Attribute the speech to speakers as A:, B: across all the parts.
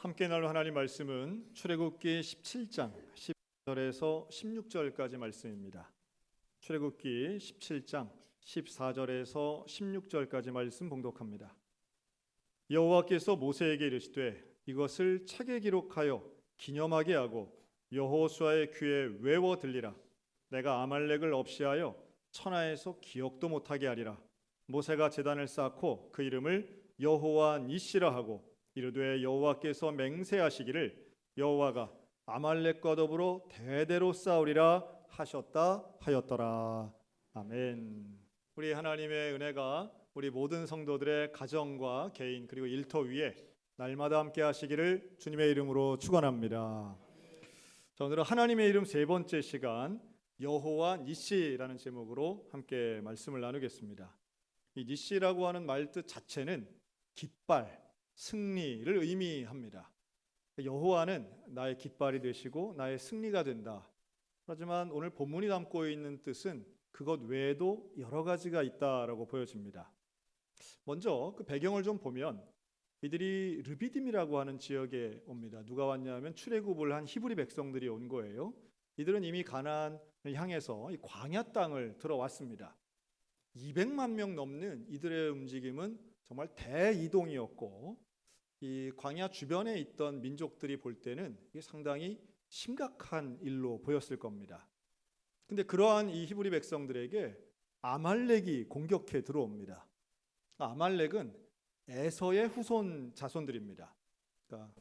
A: 함께 나눌 하나님 말씀은 출애굽기 17장 14절에서 16절까지 말씀입니다. 출애굽기 17장 14절에서 16절까지 말씀 봉독합니다. 여호와께서 모세에게 이르시되 이것을 책에 기록하여 기념하게 하고 여호수아의 귀에 외워 들리라. 내가 아말렉을 없이하여 천하에서 기억도 못하게 하리라. 모세가 제단을 쌓고 그 이름을 여호와 니시라 하고 이르되 여호와께서 맹세하시기를 여호와가 아말렉과 더불어 대대로 싸우리라 하셨다 하였더라. 아멘. 우리 하나님의 은혜가 우리 모든 성도들의 가정과 개인 그리고 일터 위에 날마다 함께 하시기를 주님의 이름으로 축원합니다. 자, 오늘은 하나님의 이름 세 번째 시간 여호와 니시라는 제목으로 함께 말씀을 나누겠습니다. 이 니시라고 하는 말뜻 자체는 깃발, 승리를 의미합니다. 여호와는 나의 깃발이 되시고 나의 승리가 된다. 하지만 오늘 본문이 담고 있는 뜻은 그것 외에도 여러 가지가 있다라고 보여집니다. 먼저 그 배경을 좀 보면 이들이 르비딤이라고 하는 지역에 옵니다. 누가 왔냐면 출애굽을 한 히브리 백성들이 온 거예요. 이들은 이미 가나안을 향해서 이 광야 땅을 들어왔습니다. 200만 명 넘는 이들의 움직임은 정말 대이동이었고 이 광야 주변에 있던 민족들이 볼 때는 이게 상당히 심각한 일로 보였을 겁니다. 근데 그러한 이 히브리 백성들에게 아말렉이 공격해 들어옵니다. 아말렉은 에서의 후손 자손들입니다. 그러니까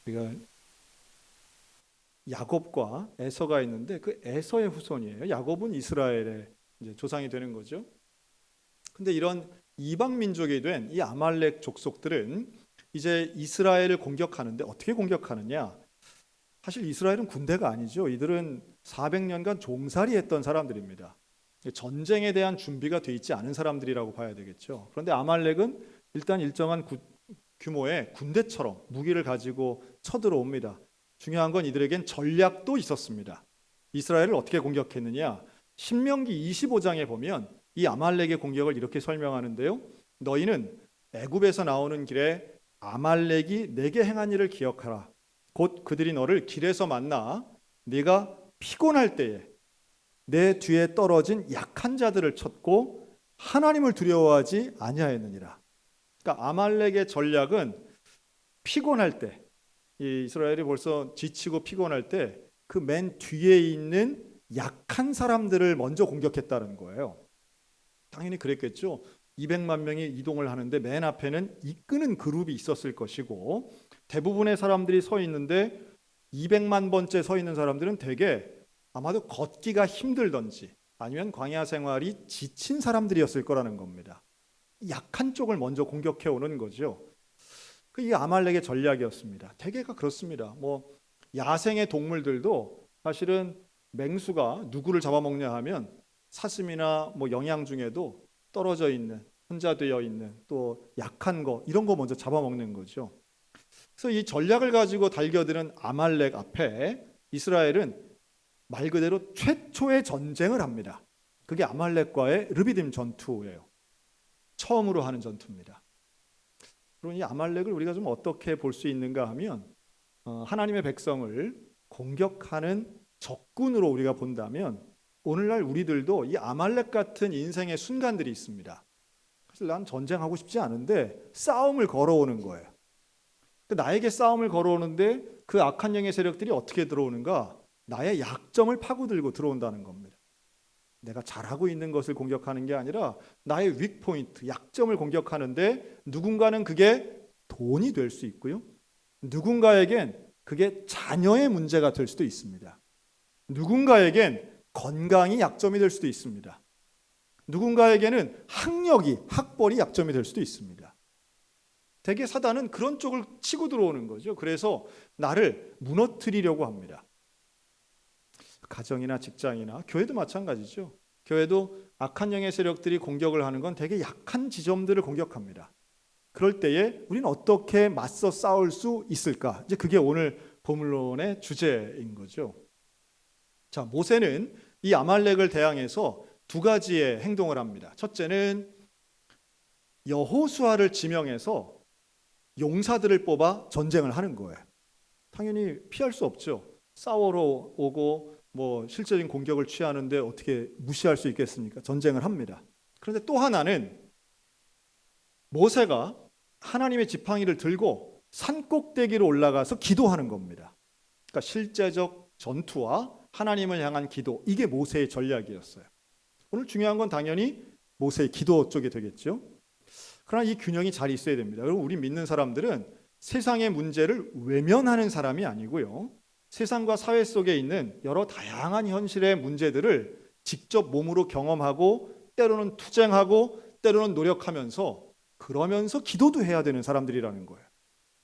A: 우리가 야곱과 에서가 있는데 그 에서의 후손이에요. 야곱은 이스라엘의 이제 조상이 되는 거죠. 근데 이런 이방 민족이 된 이 아말렉 족속들은 이제 이스라엘을 공격하는데 어떻게 공격하느냐? 사실 이스라엘은 군대가 아니죠. 이들은 400년간 종살이했던 사람들입니다. 전쟁에 대한 준비가 돼 있지 않은 사람들이라고 봐야 되겠죠. 그런데 아말렉은 일단 일정한 규모의 군대처럼 무기를 가지고 쳐들어옵니다. 중요한 건 이들에겐 전략도 있었습니다. 이스라엘을 어떻게 공격했느냐? 신명기 25장에 보면 이 아말렉의 공격을 이렇게 설명하는데요. 너희는 애굽에서 나오는 길에 아말렉이 내게 행한 일을 기억하라. 곧 그들이 너를 길에서 만나 네가 피곤할 때에 내 뒤에 떨어진 약한 자들을 쳤고 하나님을 두려워하지 아니하였느니라. 그러니까 아말렉의 전략은 피곤할 때, 이 이스라엘이 벌써 지치고 피곤할 때 그 맨 뒤에 있는 약한 사람들을 먼저 공격했다는 거예요. 당연히 그랬겠죠. 200만 명이 이동을 하는데 맨 앞에는 이끄는 그룹이 있었을 것이고 대부분의 사람들이 서 있는데 200만 번째 서 있는 사람들은 대개 아마도 걷기가 힘들던지 아니면 광야 생활이 지친 사람들이었을 거라는 겁니다. 약한 쪽을 먼저 공격해 오는 거죠. 이 아말렉의 전략이었습니다. 대개가 그렇습니다. 뭐 야생의 동물들도 사실은 맹수가 누구를 잡아먹냐 하면 사슴이나 뭐 영양 중에도 떨어져 있는, 혼자 되어 있는 또 약한 거 이런 거 먼저 잡아먹는 거죠. 그래서 이 전략을 가지고 달겨드는 아말렉 앞에 이스라엘은 말 그대로 최초의 전쟁을 합니다. 그게 아말렉과의 르비딤 전투예요. 처음으로 하는 전투입니다. 그럼 이 아말렉을 우리가 좀 어떻게 볼 수 있는가 하면 하나님의 백성을 공격하는 적군으로 우리가 본다면 오늘날 우리들도 이 아말렉 같은 인생의 순간들이 있습니다. 사실 난 전쟁하고 싶지 않은데 싸움을 걸어오는 거예요. 나에게 싸움을 걸어오는데 그 악한 영의 세력들이 어떻게 들어오는가? 나의 약점을 파고들고 들어온다는 겁니다. 내가 잘하고 있는 것을 공격하는 게 아니라 나의 윅포인트, 약점을 공격하는데 누군가는 그게 돈이 될 수 있고요. 누군가에겐 그게 자녀의 문제가 될 수도 있습니다. 누군가에겐 건강이 약점이 될 수도 있습니다. 누군가에게는 학벌이 약점이 될 수도 있습니다. 대개 사단은 그런 쪽을 치고 들어오는 거죠. 그래서 나를 무너뜨리려고 합니다. 가정이나 직장이나 교회도 마찬가지죠. 교회도 악한 영의 세력들이 공격을 하는 건 되게 약한 지점들을 공격합니다. 그럴 때에 우리는 어떻게 맞서 싸울 수 있을까? 이제 그게 오늘 본문론의 주제인 거죠. 자, 모세는 이 아말렉을 대항해서 두 가지의 행동을 합니다. 첫째는 여호수아를 지명해서 용사들을 뽑아 전쟁을 하는 거예요. 당연히 피할 수 없죠. 싸우러 오고 뭐 실제적인 공격을 취하는데 어떻게 무시할 수 있겠습니까? 전쟁을 합니다. 그런데 또 하나는 모세가 하나님의 지팡이를 들고 산꼭대기로 올라가서 기도하는 겁니다. 그러니까 실제적 전투와 하나님을 향한 기도, 이게 모세의 전략이었어요. 오늘 중요한 건 당연히 모세의 기도 쪽이 되겠죠. 그러나 이 균형이 잘 있어야 됩니다. 그리고 우리 믿는 사람들은 세상의 문제를 외면하는 사람이 아니고요. 세상과 사회 속에 있는 여러 다양한 현실의 문제들을 직접 몸으로 경험하고 때로는 투쟁하고 때로는 노력하면서 그러면서 기도도 해야 되는 사람들이라는 거예요.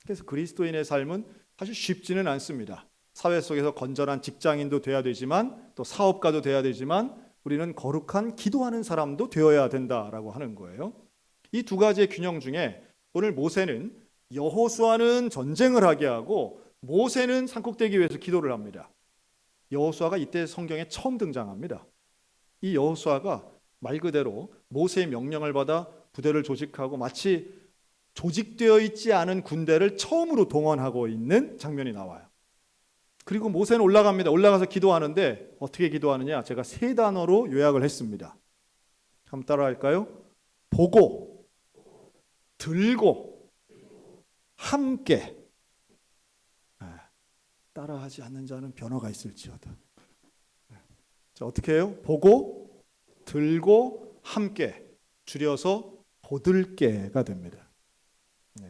A: 그래서 그리스도인의 삶은 사실 쉽지는 않습니다. 사회 속에서 건전한 직장인도 돼야 되지만 또 사업가도 돼야 되지만 우리는 거룩한 기도하는 사람도 되어야 된다라고 하는 거예요. 이 두 가지의 균형 중에 오늘 모세는 여호수아는 전쟁을 하게 하고 모세는 산꼭대기 위에서 기도를 합니다. 여호수아가 이때 성경에 처음 등장합니다. 이 여호수아가 말 그대로 모세의 명령을 받아 부대를 조직하고 마치 조직되어 있지 않은 군대를 처음으로 동원하고 있는 장면이 나와요. 그리고 모세는 올라갑니다. 올라가서 기도하는데 어떻게 기도하느냐? 제가 3단어로 요약을 했습니다. 한번 따라할까요? 보고, 들고, 함께. 따라하지 않는 자는 변화가 있을지어다. 자, 어떻게 해요? 보고, 들고, 함께. 줄여서 보들게가 됩니다.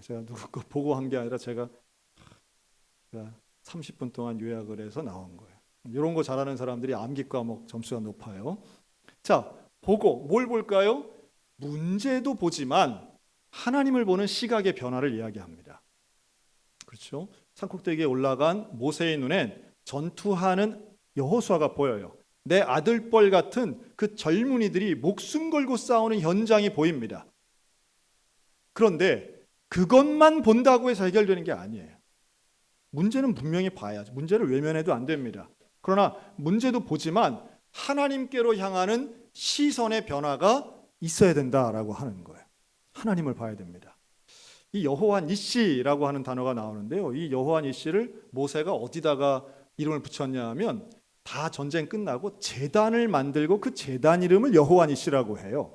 A: 제가 누구 거 보고 한 게 아니라 제가 30분 동안 요약을 해서 나온 거예요. 이런 거 잘하는 사람들이 암기 과목 점수가 높아요. 자, 보고 뭘 볼까요? 문제도 보지만 하나님을 보는 시각의 변화를 이야기합니다. 그렇죠? 산꼭대기에 올라간 모세의 눈엔 전투하는 여호수아가 보여요. 내 아들뻘 같은 그 젊은이들이 목숨 걸고 싸우는 현장이 보입니다. 그런데 그것만 본다고 해서 해결되는 게 아니에요. 문제는 분명히 봐야죠. 문제를 외면해도 안 됩니다. 그러나 문제도 보지만 하나님께로 향하는 시선의 변화가 있어야 된다라고 하는 거예요. 하나님을 봐야 됩니다. 이 여호와 니시라고 하는 단어가 나오는데요. 이 여호와 니시를 모세가 어디다가 이름을 붙였냐 하면 다 전쟁 끝나고 제단을 만들고 그 제단 이름을 여호와 니시라고 해요.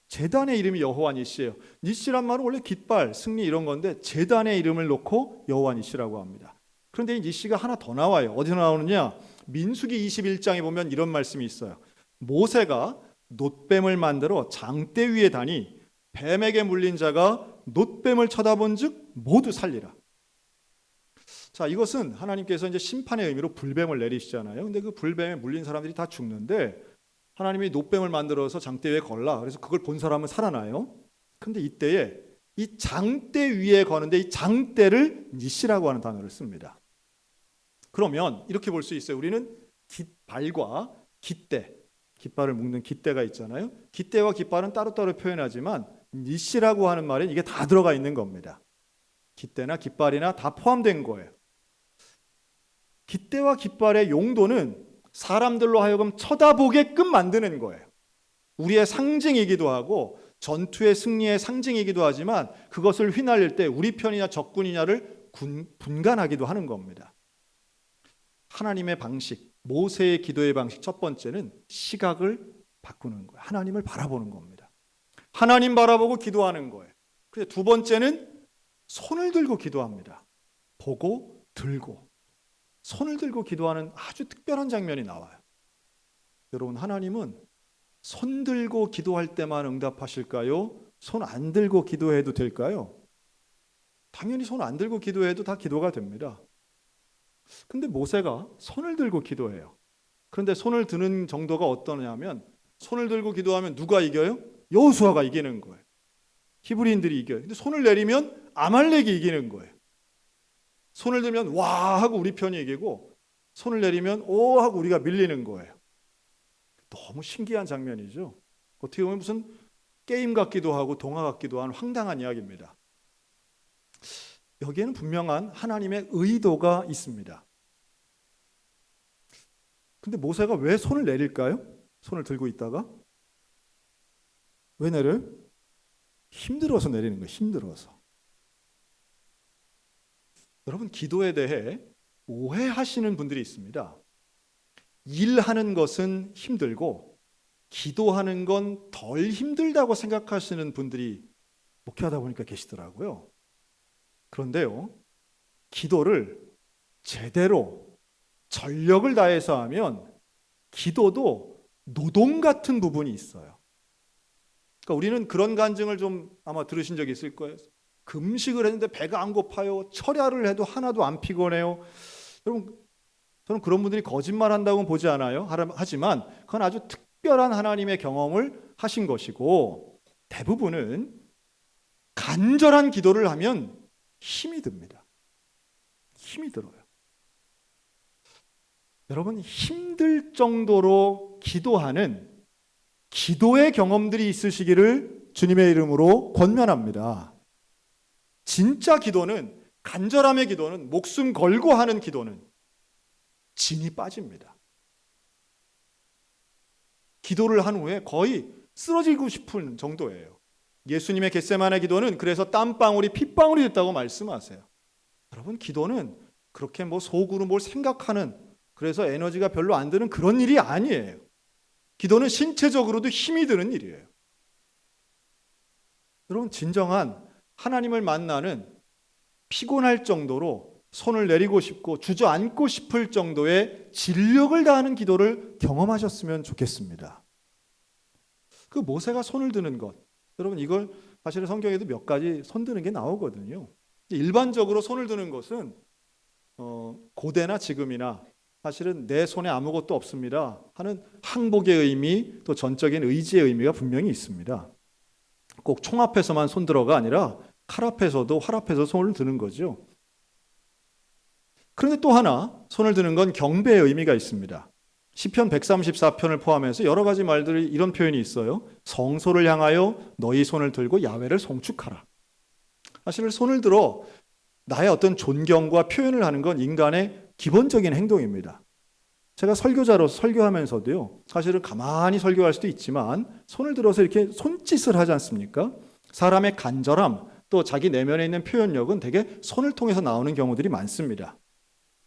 A: 제단의 이름이 여호와 니시예요. 니시란 말은 원래 깃발, 승리 이런 건데 제단의 이름을 놓고 여호와 니시라고 합니다. 그런데 이 니시가 하나 더 나와요. 어디서 나오느냐? 민수기 21장에 보면 이런 말씀이 있어요. 모세가 놋뱀을 만들어 장대 위에 다니 뱀에게 물린 자가 놋뱀을 쳐다본 즉 모두 살리라. 자, 이것은 하나님께서 이제 심판의 의미로 불뱀을 내리시잖아요. 근데 그 불뱀에 물린 사람들이 다 죽는데 하나님이 놋뱀을 만들어서 장대 위에 걸라. 그래서 그걸 본 사람은 살아나요. 근데 이때에 이 장대 위에 거는데 이 장대를 니시라고 하는 단어를 씁니다. 그러면 이렇게 볼 수 있어요. 우리는 깃발과 깃대, 깃발을 묶는 깃대가 있잖아요. 깃대와 깃발은 따로따로 표현하지만 니시라고 하는 말에 이게 다 들어가 있는 겁니다. 깃대나 깃발이나 다 포함된 거예요. 깃대와 깃발의 용도는 사람들로 하여금 쳐다보게끔 만드는 거예요. 우리의 상징이기도 하고 전투의 승리의 상징이기도 하지만 그것을 휘날릴 때 우리 편이냐 적군이냐를 분간하기도 하는 겁니다. 하나님의 방식, 모세의 기도의 방식 첫 번째는 시각을 바꾸는 거예요. 하나님을 바라보는 겁니다. 하나님 바라보고 기도하는 거예요. 그런데 두 번째는 손을 들고 기도합니다. 보고 들고. 손을 들고 기도하는 아주 특별한 장면이 나와요. 여러분, 하나님은 손 들고 기도할 때만 응답하실까요? 손 안 들고 기도해도 될까요? 당연히 손 안 들고 기도해도 다 기도가 됩니다. 근데 모세가 손을 들고 기도해요. 그런데 손을 드는 정도가 어떠냐면 손을 들고 기도하면 누가 이겨요? 여호수아가 이기는 거예요. 히브리인들이 이겨요. 근데 손을 내리면 아말렉이 이기는 거예요. 손을 들면 와 하고 우리 편이 이기고 손을 내리면 오 하고 우리가 밀리는 거예요. 너무 신기한 장면이죠. 어떻게 보면 무슨 게임 같기도 하고 동화 같기도 한 황당한 이야기입니다. 여기에는 분명한 하나님의 의도가 있습니다. 근데 모세가 왜 손을 내릴까요? 손을 들고 있다가 왜 내려요? 힘들어서 내리는 거예요. 힘들어서. 여러분, 기도에 대해 오해하시는 분들이 있습니다. 일하는 것은 힘들고 기도하는 건 덜 힘들다고 생각하시는 분들이 목회하다 보니까 계시더라고요. 그런데요, 기도를 제대로 전력을 다해서 하면 기도도 노동 같은 부분이 있어요. 그러니까 우리는 그런 간증을 좀 아마 들으신 적이 있을 거예요. 금식을 했는데 배가 안 고파요. 철야를 해도 하나도 안 피곤해요. 여러분, 저는 그런 분들이 거짓말한다고는 보지 않아요. 하지만 그건 아주 특별한 하나님의 경험을 하신 것이고, 대부분은 간절한 기도를 하면 힘이 듭니다. 힘이 들어요. 여러분, 힘들 정도로 기도하는 기도의 경험들이 있으시기를 주님의 이름으로 권면합니다. 진짜 기도는, 간절함의 기도는, 목숨 걸고 하는 기도는 진이 빠집니다. 기도를 한 후에 거의 쓰러지고 싶은 정도예요. 예수님의 겟세마네 기도는 그래서 땀방울이 핏방울이 됐다고 말씀하세요. 여러분, 기도는 그렇게 속으로 뭘 생각하는, 그래서 에너지가 별로 안 드는 그런 일이 아니에요. 기도는 신체적으로도 힘이 드는 일이에요. 여러분, 진정한 하나님을 만나는, 피곤할 정도로 손을 내리고 싶고 주저앉고 싶을 정도의 진력을 다하는 기도를 경험하셨으면 좋겠습니다. 그 모세가 손을 드는 것, 여러분, 이걸 사실은 성경에도 몇 가지 손 드는 게 나오거든요. 일반적으로 손을 드는 것은 고대나 지금이나 사실은 내 손에 아무것도 없습니다 하는 항복의 의미, 또 전적인 의지의 의미가 분명히 있습니다. 꼭 총 앞에서만 손 들어가 아니라 칼 앞에서도, 활 앞에서 손을 드는 거죠. 그런데 또 하나 손을 드는 건 경배의 의미가 있습니다. 시편 134편을 포함해서 여러 가지 말들이, 이런 표현이 있어요. 성소를 향하여 너희 손을 들고 야훼를 송축하라. 사실 손을 들어 나의 어떤 존경과 표현을 하는 건 인간의 기본적인 행동입니다. 제가 설교자로서 설교하면서도요, 사실은 가만히 설교할 수도 있지만 손을 들어서 이렇게 손짓을 하지 않습니까? 사람의 간절함, 또 자기 내면에 있는 표현력은 대개 손을 통해서 나오는 경우들이 많습니다.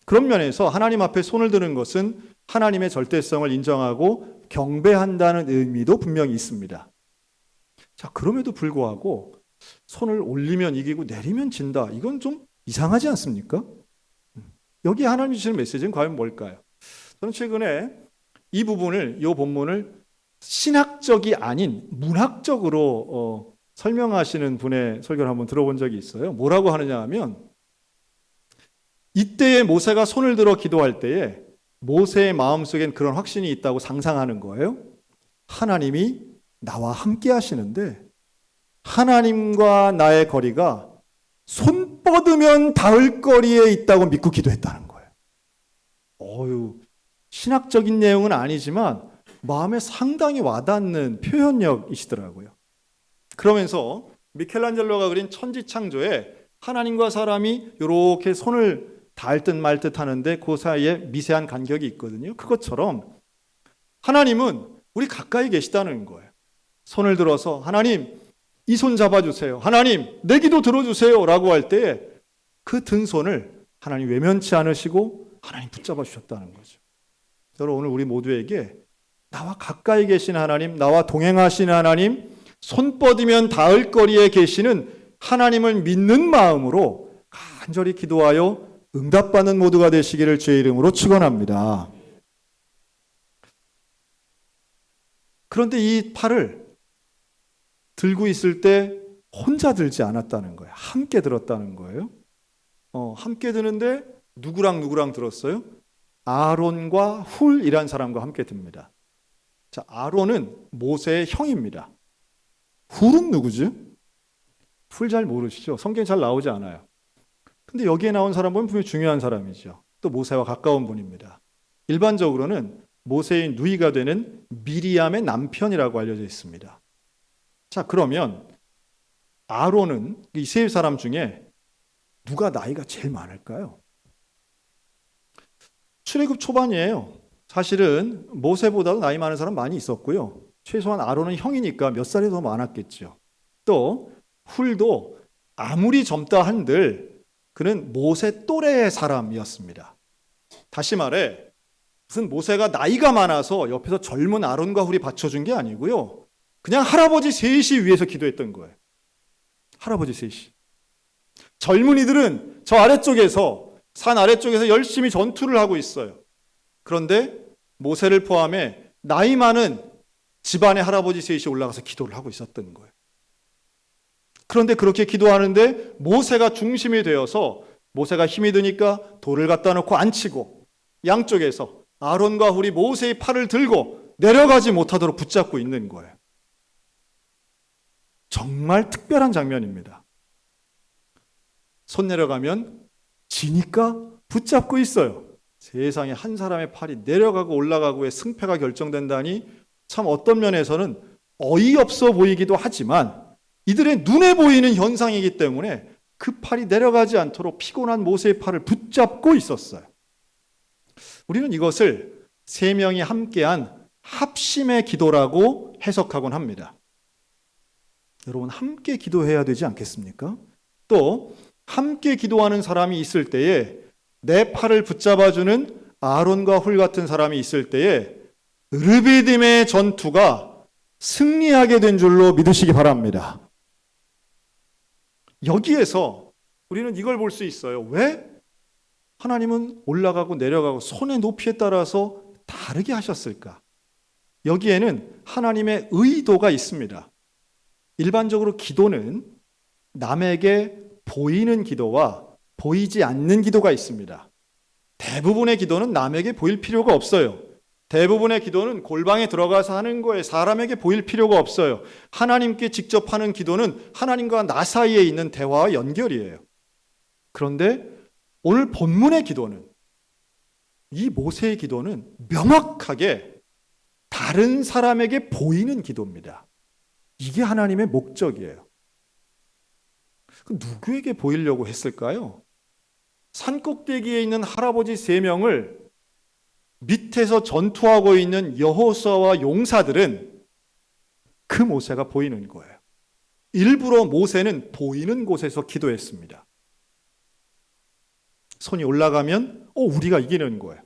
A: 그런 면에서 하나님 앞에 손을 드는 것은 하나님의 절대성을 인정하고 경배한다는 의미도 분명히 있습니다. 자, 그럼에도 불구하고 손을 올리면 이기고 내리면 진다, 이건 좀 이상하지 않습니까? 여기 하나님 주시는 메시지는 과연 뭘까요? 저는 최근에 이 부분을, 이 본문을 신학적이 아닌 문학적으로 설명하시는 분의 설교를 한번 들어본 적이 있어요. 뭐라고 하느냐 하면, 이때에 모세가 손을 들어 기도할 때에 모세의 마음속엔 그런 확신이 있다고 상상하는 거예요. 하나님이 나와 함께 하시는데 하나님과 나의 거리가 손 뻗으면 닿을 거리에 있다고 믿고 기도했다는 거예요. 신학적인 내용은 아니지만 마음에 상당히 와닿는 표현력이시더라고요. 그러면서 미켈란젤로가 그린 천지창조에 하나님과 사람이 이렇게 손을 닿을 듯 말 듯 하는데 그 사이에 미세한 간격이 있거든요. 그것처럼 하나님은 우리 가까이 계시다는 거예요. 손을 들어서 하나님 이 손 잡아주세요, 하나님 내 기도 들어주세요 라고 할 때 그 든 손을 하나님 외면치 않으시고 하나님 붙잡아 주셨다는 거죠. 여러분, 오늘 우리 모두에게 나와 가까이 계신 하나님, 나와 동행하시는 하나님, 손 뻗으면 닿을 거리에 계시는 하나님을 믿는 마음으로 간절히 기도하여 응답받는 모두가 되시기를 주의 이름으로 축원합니다. 그런데 이 팔을 들고 있을 때 혼자 들지 않았다는 거예요. 함께 들었다는 거예요. 함께 드는데 누구랑 들었어요? 아론과 훌이란 사람과 함께 듭니다. 자, 아론은 모세의 형입니다. 훌은 누구죠? 훌 잘 모르시죠? 성경에 잘 나오지 않아요. 근데 여기에 나온 사람은 분명히 중요한 사람이죠. 또 모세와 가까운 분입니다. 일반적으로는 모세의 누이가 되는 미리암의 남편이라고 알려져 있습니다. 자, 그러면 아론은 이스라엘 사람 중에 누가 나이가 제일 많을까요? 출애굽 초반이에요. 사실은 모세보다도 나이 많은 사람 많이 있었고요. 최소한 아론은 형이니까 몇 살이 더 많았겠죠. 또 훌도 아무리 젊다 한들 그는 모세 또래의 사람이었습니다. 다시 말해 무슨 모세가 나이가 많아서 옆에서 젊은 아론과 훌이 받쳐준 게 아니고요. 그냥 할아버지 셋이 위해서 기도했던 거예요. 할아버지 셋이. 젊은이들은 저 아래쪽에서, 산 아래쪽에서 열심히 전투를 하고 있어요. 그런데 모세를 포함해 나이 많은 집안의 할아버지 셋이 올라가서 기도를 하고 있었던 거예요. 그런데 그렇게 기도하는데 모세가 중심이 되어서 모세가 힘이 드니까 돌을 갖다 놓고 앉히고 양쪽에서 아론과 훌이 모세의 팔을 들고 내려가지 못하도록 붙잡고 있는 거예요. 정말 특별한 장면입니다. 손 내려가면 지니까 붙잡고 있어요. 세상에 한 사람의 팔이 내려가고 올라가고의 승패가 결정된다니 참 어떤 면에서는 어이없어 보이기도 하지만 이들의 눈에 보이는 현상이기 때문에 그 팔이 내려가지 않도록 피곤한 모세의 팔을 붙잡고 있었어요. 우리는 이것을 세 명이 함께한 합심의 기도라고 해석하곤 합니다. 여러분, 함께 기도해야 되지 않겠습니까? 또 함께 기도하는 사람이 있을 때에 내 팔을 붙잡아주는 아론과 훌 같은 사람이 있을 때에 르비딤의 전투가 승리하게 된 줄로 믿으시기 바랍니다. 여기에서 우리는 이걸 볼 수 있어요. 왜? 하나님은 올라가고 내려가고 손의 높이에 따라서 다르게 하셨을까? 여기에는 하나님의 의도가 있습니다. 일반적으로 기도는 남에게 보이는 기도와 보이지 않는 기도가 있습니다. 대부분의 기도는 남에게 보일 필요가 없어요. 대부분의 기도는 골방에 들어가서 하는 거에 사람에게 보일 필요가 없어요. 하나님께 직접 하는 기도는 하나님과 나 사이에 있는 대화와 연결이에요. 그런데 오늘 본문의 기도는, 이 모세의 기도는 명확하게 다른 사람에게 보이는 기도입니다. 이게 하나님의 목적이에요. 누구에게 보이려고 했을까요? 산꼭대기에 있는 할아버지 3명을 밑에서 전투하고 있는 여호수아와 용사들은 그 모세가 보이는 거예요. 일부러 모세는 보이는 곳에서 기도했습니다. 손이 올라가면 우리가 이기는 거예요.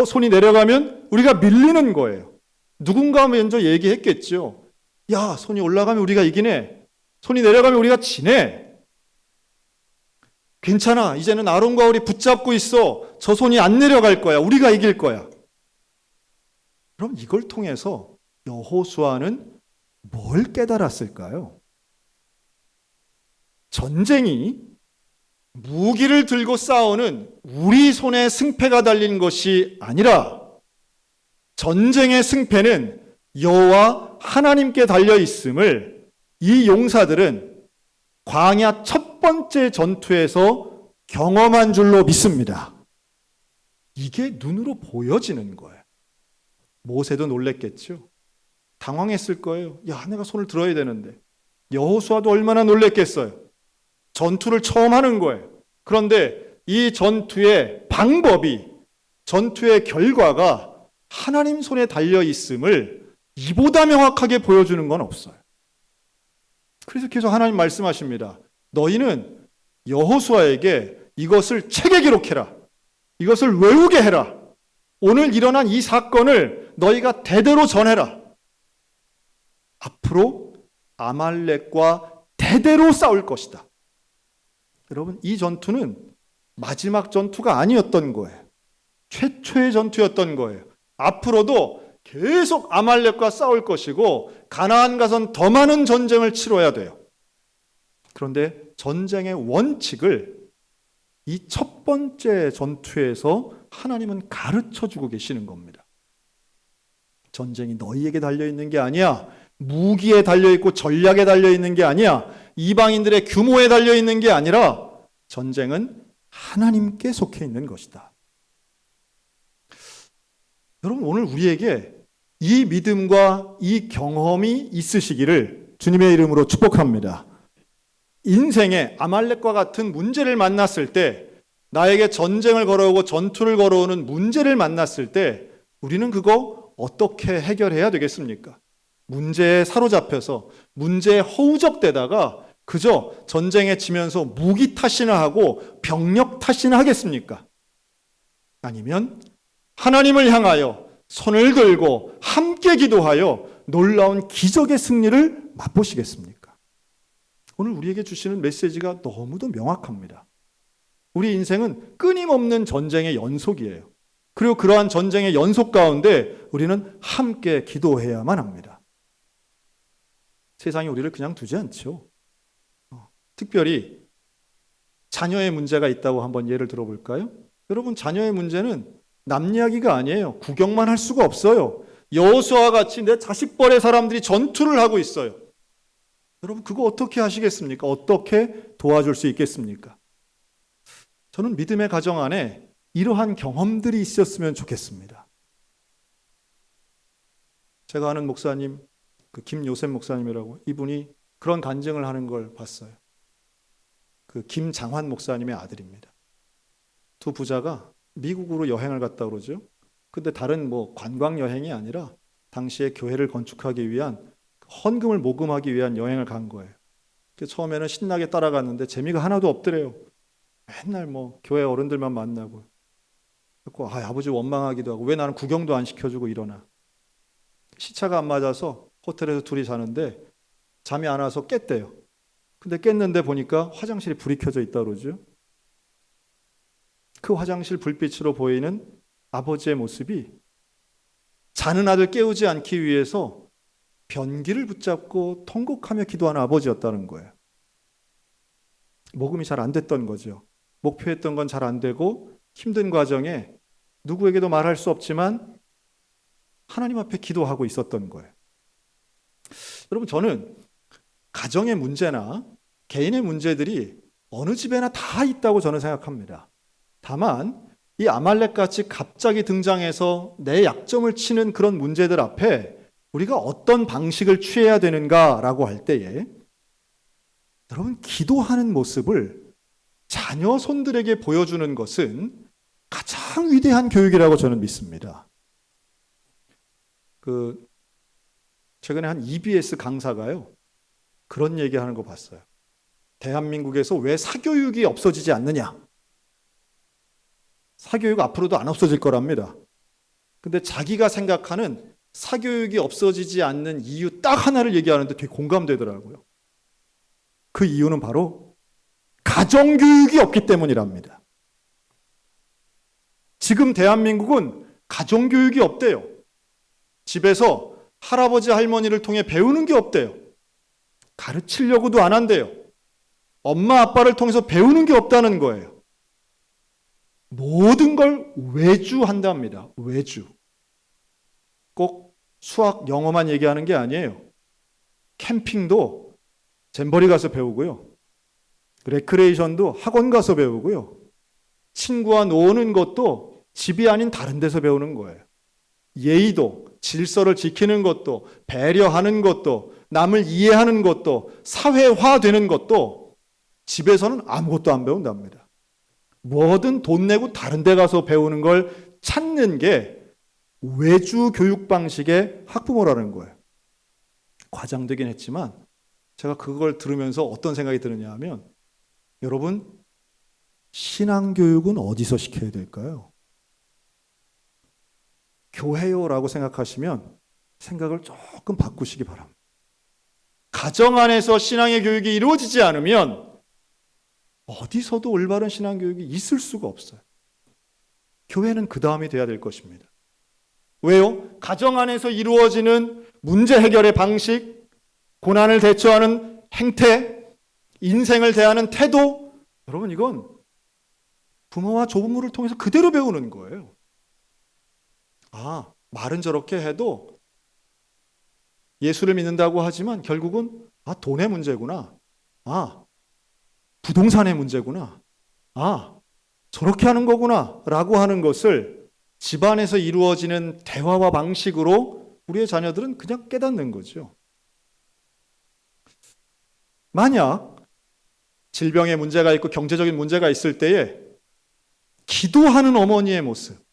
A: 손이 내려가면 우리가 밀리는 거예요. 누군가 먼저 얘기했겠죠. 야, 손이 올라가면 우리가 이기네. 손이 내려가면 우리가 지네. 괜찮아. 이제는 아론과 훌이 붙잡고 있어. 저 손이 안 내려갈 거야. 우리가 이길 거야. 그럼 이걸 통해서 여호수아는 뭘 깨달았을까요? 전쟁이 무기를 들고 싸우는 우리 손에 승패가 달린 것이 아니라 전쟁의 승패는 여호와 하나님께 달려 있음을 이 용사들은 광야 첫 번째 전투에서 경험한 줄로 믿습니다. 이게 눈으로 보여지는 거예요. 모세도 놀랬겠죠. 당황했을 거예요. 야, 내가 손을 들어야 되는데. 여호수아도 얼마나 놀랬겠어요. 전투를 처음 하는 거예요. 그런데 이 전투의 방법이, 전투의 결과가 하나님 손에 달려 있음을 이보다 명확하게 보여주는 건 없어요. 그래서 계속 하나님 말씀하십니다. 너희는 여호수아에게 이것을 책에 기록해라. 이것을 외우게 해라. 오늘 일어난 이 사건을 너희가 대대로 전해라. 앞으로 아말렉과 대대로 싸울 것이다. 여러분, 이 전투는 마지막 전투가 아니었던 거예요. 최초의 전투였던 거예요. 앞으로도 계속 아말렉과 싸울 것이고 가나안 가선 더 많은 전쟁을 치러야 돼요. 그런데 전쟁의 원칙을 이 첫 번째 전투에서 하나님은 가르쳐주고 계시는 겁니다. 전쟁이 너희에게 달려있는 게 아니야. 무기에 달려있고 전략에 달려있는 게 아니야. 이방인들의 규모에 달려있는 게 아니라 전쟁은 하나님께 속해 있는 것이다. 여러분, 오늘 우리에게 이 믿음과 이 경험이 있으시기를 주님의 이름으로 축복합니다. 인생에 아말렉과 같은 문제를 만났을 때, 나에게 전쟁을 걸어오고 전투를 걸어오는 문제를 만났을 때 우리는 그거 어떻게 해결해야 되겠습니까? 문제에 사로잡혀서 문제에 허우적대다가 그저 전쟁에 지면서 무기 탓이나 하고 병력 탓이나 하겠습니까? 아니면 하나님을 향하여 손을 들고 함께 기도하여 놀라운 기적의 승리를 맛보시겠습니까? 오늘 우리에게 주시는 메시지가 너무도 명확합니다. 우리 인생은 끊임없는 전쟁의 연속이에요. 그리고 그러한 전쟁의 연속 가운데 우리는 함께 기도해야만 합니다. 세상이 우리를 그냥 두지 않죠. 특별히 자녀의 문제가 있다고 한번 예를 들어볼까요? 여러분, 자녀의 문제는 남 이야기가 아니에요. 구경만 할 수가 없어요. 여호수아와 같이 내 자식벌의 사람들이 전투를 하고 있어요. 여러분, 그거 어떻게 하시겠습니까? 어떻게 도와줄 수 있겠습니까? 저는 믿음의 가정 안에 이러한 경험들이 있었으면 좋겠습니다. 제가 아는 목사님, 그 김요셉 목사님이라고, 이분이 그런 간증을 하는 걸 봤어요. 그 김장환 목사님의 아들입니다. 두 부자가 미국으로 여행을 갔다 그러죠. 근데 다른 관광 여행이 아니라 당시에 교회를 건축하기 위한 헌금을 모금하기 위한 여행을 간 거예요. 처음에는 신나게 따라갔는데 재미가 하나도 없더래요. 맨날 교회 어른들만 만나고. 아버지 원망하기도 하고, 왜 나는 구경도 안 시켜주고 이러나. 시차가 안 맞아서 호텔에서 둘이 자는데 잠이 안 와서 깼대요. 근데 깼는데 보니까 화장실에 불이 켜져 있다 그러죠. 그 화장실 불빛으로 보이는 아버지의 모습이 자는 아들 깨우지 않기 위해서 변기를 붙잡고 통곡하며 기도하는 아버지였다는 거예요. 모금이 잘 안 됐던 거죠. 목표했던 건 잘 안 되고 힘든 과정에 누구에게도 말할 수 없지만 하나님 앞에 기도하고 있었던 거예요. 여러분, 저는 가정의 문제나 개인의 문제들이 어느 집에나 다 있다고 저는 생각합니다. 다만 이 아말렉같이 갑자기 등장해서 내 약점을 치는 그런 문제들 앞에 우리가 어떤 방식을 취해야 되는가라고 할 때에 여러분, 기도하는 모습을 자녀 손들에게 보여주는 것은 가장 위대한 교육이라고 저는 믿습니다. 최근에 한 EBS 강사가요, 그런 얘기하는 거 봤어요. 대한민국에서 왜 사교육이 없어지지 않느냐? 사교육 앞으로도 안 없어질 거랍니다. 근데 자기가 생각하는 사교육이 없어지지 않는 이유 딱 하나를 얘기하는데 되게 공감되더라고요. 그 이유는 바로 가정교육이 없기 때문이랍니다. 지금 대한민국은 가정교육이 없대요. 집에서 할아버지 할머니를 통해 배우는 게 없대요. 가르치려고도 안 한대요. 엄마 아빠를 통해서 배우는 게 없다는 거예요. 모든 걸 외주한답니다. 외주. 꼭 수학, 영어만 얘기하는 게 아니에요. 캠핑도 잼버리 가서 배우고요. 레크레이션도 학원 가서 배우고요. 친구와 노는 것도 집이 아닌 다른 데서 배우는 거예요. 예의도, 질서를 지키는 것도, 배려하는 것도, 남을 이해하는 것도, 사회화되는 것도 집에서는 아무것도 안 배운답니다. 뭐든 돈 내고 다른 데 가서 배우는 걸 찾는 게 외주 교육 방식의 학부모라는 거예요. 과장되긴 했지만 제가 그걸 들으면서 어떤 생각이 드느냐 하면, 여러분, 신앙교육은 어디서 시켜야 될까요? 교회요라고 생각하시면 생각을 조금 바꾸시기 바랍니다. 가정 안에서 신앙의 교육이 이루어지지 않으면 어디서도 올바른 신앙교육이 있을 수가 없어요. 교회는 그 다음이 돼야 될 것입니다. 왜요? 가정 안에서 이루어지는 문제 해결의 방식, 고난을 대처하는 행태, 인생을 대하는 태도, 여러분, 이건 부모와 조부모를 통해서 그대로 배우는 거예요. 말은 저렇게 해도 예수를 믿는다고 하지만 결국은 돈의 문제구나. 부동산의 문제구나. 저렇게 하는 거구나 라고 하는 것을 집안에서 이루어지는 대화와 방식으로 우리의 자녀들은 그냥 깨닫는 거죠. 만약 질병의 문제가 있고 경제적인 문제가 있을 때에 기도하는 어머니의 모습,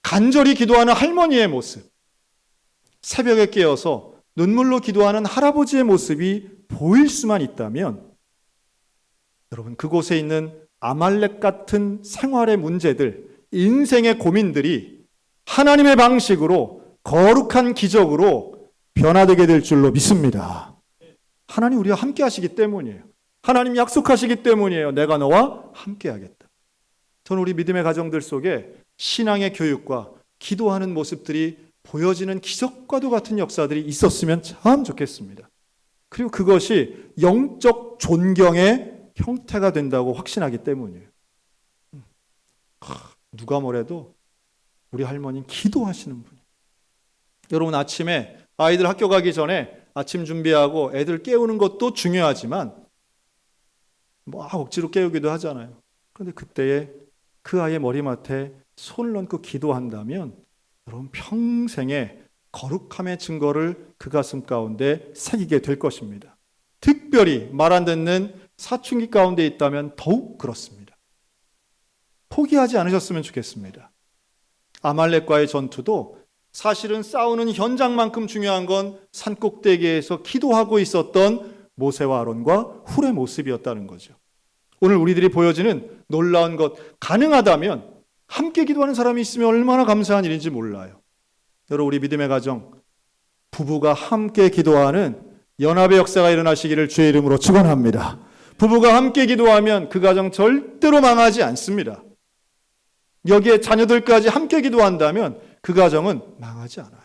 A: 간절히 기도하는 할머니의 모습, 새벽에 깨어서 눈물로 기도하는 할아버지의 모습이 보일 수만 있다면 여러분, 그곳에 있는 아말렉 같은 생활의 문제들, 인생의 고민들이 하나님의 방식으로 거룩한 기적으로 변화되게 될 줄로 믿습니다. 하나님 우리와 함께 하시기 때문이에요. 하나님 약속하시기 때문이에요. 내가 너와 함께 하겠다. 저는 우리 믿음의 가정들 속에 신앙의 교육과 기도하는 모습들이 보여지는 기적과도 같은 역사들이 있었으면 참 좋겠습니다. 그리고 그것이 영적 존경의 형태가 된다고 확신하기 때문이에요. 누가 뭐래도 우리 할머니는 기도하시는 분이에요. 여러분, 아침에 아이들 학교 가기 전에 아침 준비하고 애들 깨우는 것도 중요하지만 억지로 깨우기도 하잖아요. 그런데 그때에 그 아이의 머리맡에 손을 얹고 기도한다면 여러분, 평생의 거룩함의 증거를 그 가슴 가운데 새기게 될 것입니다. 특별히 말 안 듣는 사춘기 가운데 있다면 더욱 그렇습니다. 포기하지 않으셨으면 좋겠습니다. 아말렉과의 전투도 사실은 싸우는 현장만큼 중요한 건 산꼭대기에서 기도하고 있었던 모세와 아론과 훌의 모습이었다는 거죠. 오늘 우리들이 보여지는 놀라운 것, 가능하다면 함께 기도하는 사람이 있으면 얼마나 감사한 일인지 몰라요. 여러분, 우리 믿음의 가정, 부부가 함께 기도하는 연합의 역사가 일어나시기를 주의 이름으로 축원합니다. 부부가 함께 기도하면 그 가정 절대로 망하지 않습니다. 여기에 자녀들까지 함께 기도한다면 그 가정은 망하지 않아요.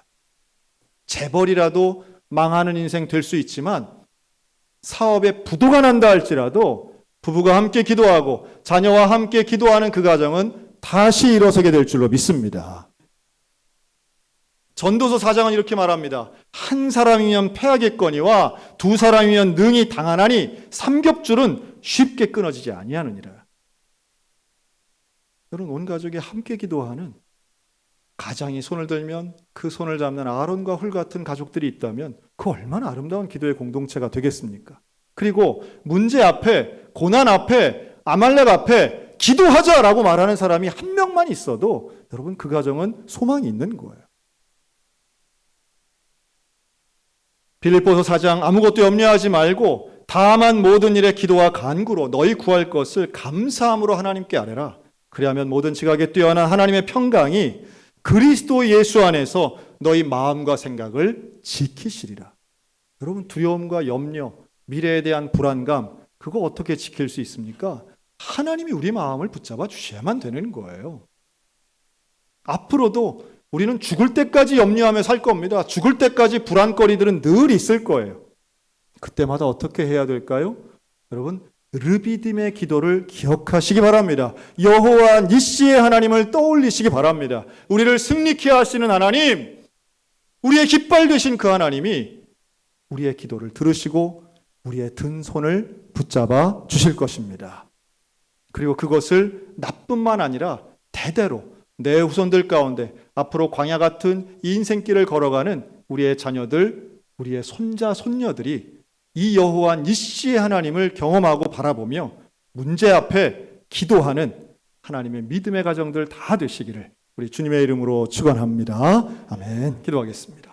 A: 재벌이라도 망하는 인생 될 수 있지만 사업에 부도가 난다 할지라도 부부가 함께 기도하고 자녀와 함께 기도하는 그 가정은 다시 일어서게 될 줄로 믿습니다. 전도서 4장은 이렇게 말합니다. 한 사람이면 패하겠거니와 두 사람이면 능히 당하나니 삼겹줄은 쉽게 끊어지지 아니하느니라. 여러분, 온 가족이 함께 기도하는, 가장이 손을 들면 그 손을 잡는 아론과 훌 같은 가족들이 있다면 그 얼마나 아름다운 기도의 공동체가 되겠습니까? 그리고 문제 앞에, 고난 앞에, 아말렉 앞에 기도하자라고 말하는 사람이 한 명만 있어도 여러분, 그 가정은 소망이 있는 거예요. 빌립보서 4장, 아무것도 염려하지 말고 다만 모든 일에 기도와 간구로 너희 구할 것을 감사함으로 하나님께 아뢰라. 그리하면 모든 지각에 뛰어난 하나님의 평강이 그리스도 예수 안에서 너희 마음과 생각을 지키시리라. 여러분, 두려움과 염려, 미래에 대한 불안감, 그거 어떻게 지킬 수 있습니까? 하나님이 우리 마음을 붙잡아 주셔야만 되는 거예요. 앞으로도 우리는 죽을 때까지 염려하며 살 겁니다. 죽을 때까지 불안거리들은 늘 있을 거예요. 그때마다 어떻게 해야 될까요? 여러분, 르비딤의 기도를 기억하시기 바랍니다. 여호와 니시의 하나님을 떠올리시기 바랍니다. 우리를 승리케 하시는 하나님, 우리의 깃발 되신 그 하나님이 우리의 기도를 들으시고 우리의 든 손을 붙잡아 주실 것입니다. 그리고 그것을 나뿐만 아니라 대대로 내 후손들 가운데 앞으로 광야 같은 이 인생길을 걸어가는 우리의 자녀들, 우리의 손자, 손녀들이 이 여호와 니시의 하나님을 경험하고 바라보며 문제 앞에 기도하는 하나님의 믿음의 가정들 다 되시기를 우리 주님의 이름으로 축원합니다. 아멘. 기도하겠습니다.